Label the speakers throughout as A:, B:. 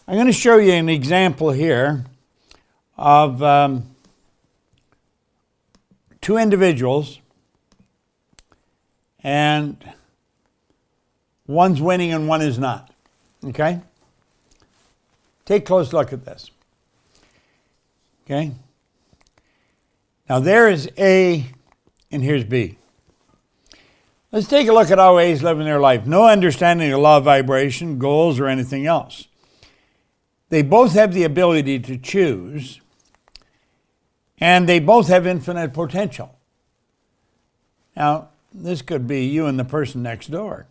A: I'm going to show you an example here of two individuals, and one's winning and one is not. Okay? Take a close look at this. Okay? Now there is A and here's B. Let's take a look at how A is living their life. No understanding of law of vibration, goals, or anything else. They both have the ability to choose, and they both have infinite potential. Now, this could be you and the person next door.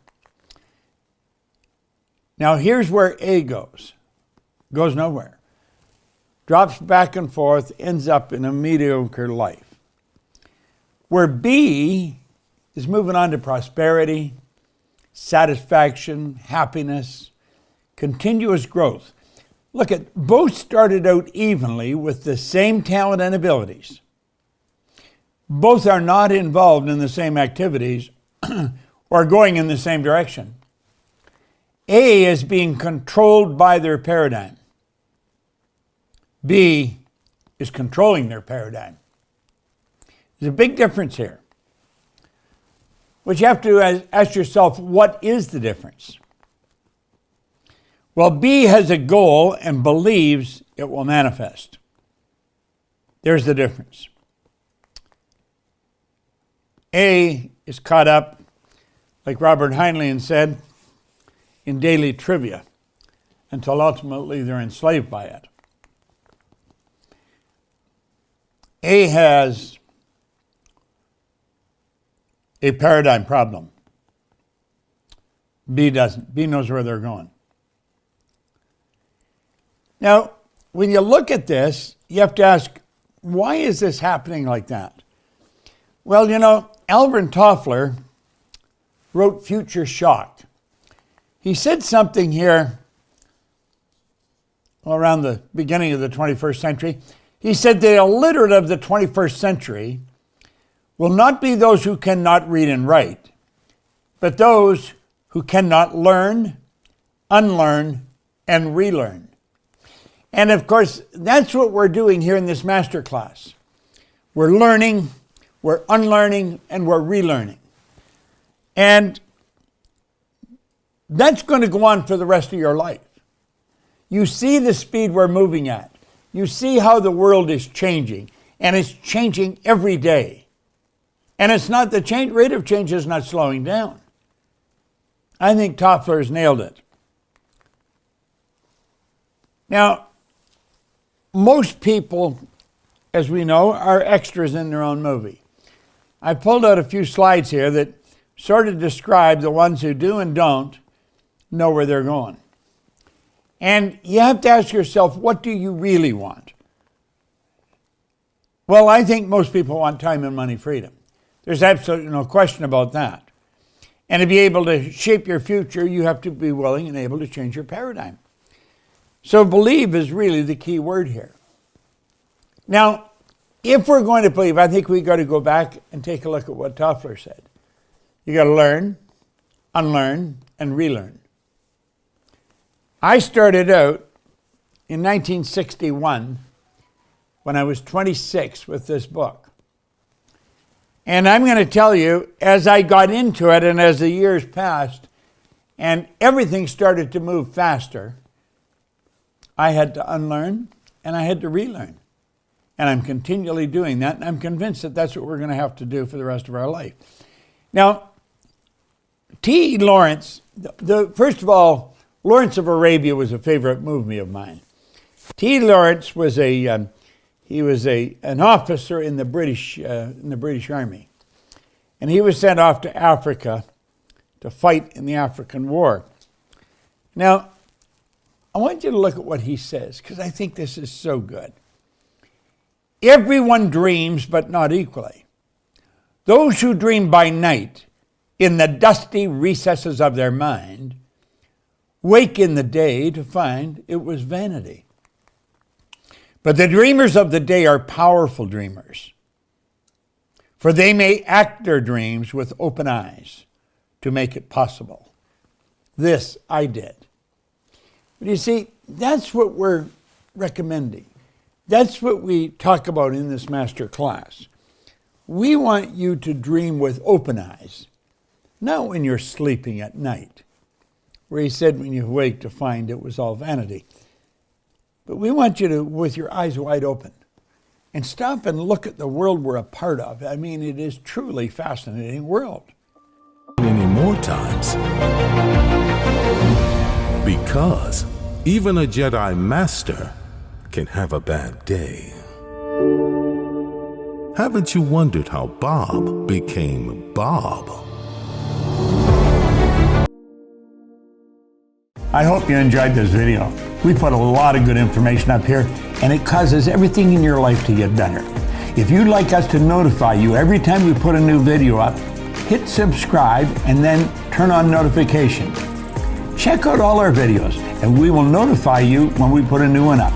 A: Now, here's where A goes. Goes nowhere. Drops back and forth, ends up in a mediocre life. Where B is moving on to prosperity, satisfaction, happiness, continuous growth. Look, at both started out evenly with the same talent and abilities. Both are not involved in the same activities or going in the same direction. A is being controlled by their paradigm. B is controlling their paradigm. There's a big difference here. But you have to ask yourself, what is the difference? Well, B has a goal and believes it will manifest. There's the difference. A is caught up, like Robert Heinlein said, in daily trivia until ultimately they're enslaved by it. A has a paradigm problem. B doesn't. B knows where they're going. Now, when you look at this, you have to ask, why is this happening like that? Well, you know, Alvin Toffler wrote Future Shock. He said something here around the beginning of the 21st century. He said the illiterate of the 21st century will not be those who cannot read and write, but those who cannot learn, unlearn, and relearn. And of course, that's what we're doing here in this master class. We're learning, we're unlearning, and we're relearning. And that's going to go on for the rest of your life. You see the speed we're moving at. You see how the world is changing, and it's changing every day. And it's not, the rate of change is not slowing down. I think Toffler has nailed it. Now, most people, as we know, are extras in their own movie. I pulled out a few slides here that sort of describe the ones who do and don't know where they're going. And you have to ask yourself, what do you really want? Well, I think most people want time and money freedom. There's absolutely no question about that. And to be able to shape your future, you have to be willing and able to change your paradigm. So believe is really the key word here. Now, if we're going to believe, I think we've got to go back and take a look at what Toffler said. You got to learn, unlearn, and relearn. I started out in 1961 when I was 26 with this book. And I'm going to tell you, as I got into it and as the years passed and everything started to move faster, I had to unlearn and I had to relearn. And I'm continually doing that, and I'm convinced that that's what we're going to have to do for the rest of our life. Now, T. Lawrence, first of all, Lawrence of Arabia was a favorite movie of mine. T. Lawrence was an officer in the British Army, and he was sent off to Africa to fight in the African War. Now, I want you to look at what he says, because I think this is so good. Everyone dreams, but not equally. Those who dream by night in the dusty recesses of their mind wake in the day to find it was vanity. But the dreamers of the day are powerful dreamers, for they may act their dreams with open eyes to make it possible. This I did. But you see, that's what we're recommending. That's what we talk about in this master class. We want you to dream with open eyes, not when you're sleeping at night, where he said when you wake to find it was all vanity. But we want you to, with your eyes wide open, and stop and look at the world we're a part of. I mean, it is truly fascinating world.
B: Many more times. Because even a Jedi Master can have a bad day. Haven't you wondered how Bob became Bob?
A: I hope you enjoyed this video. We put a lot of good information up here, and it causes everything in your life to get better. If you'd like us to notify you every time we put a new video up, hit subscribe and then turn on notifications. Check out all our videos, and we will notify you when we put a new one up.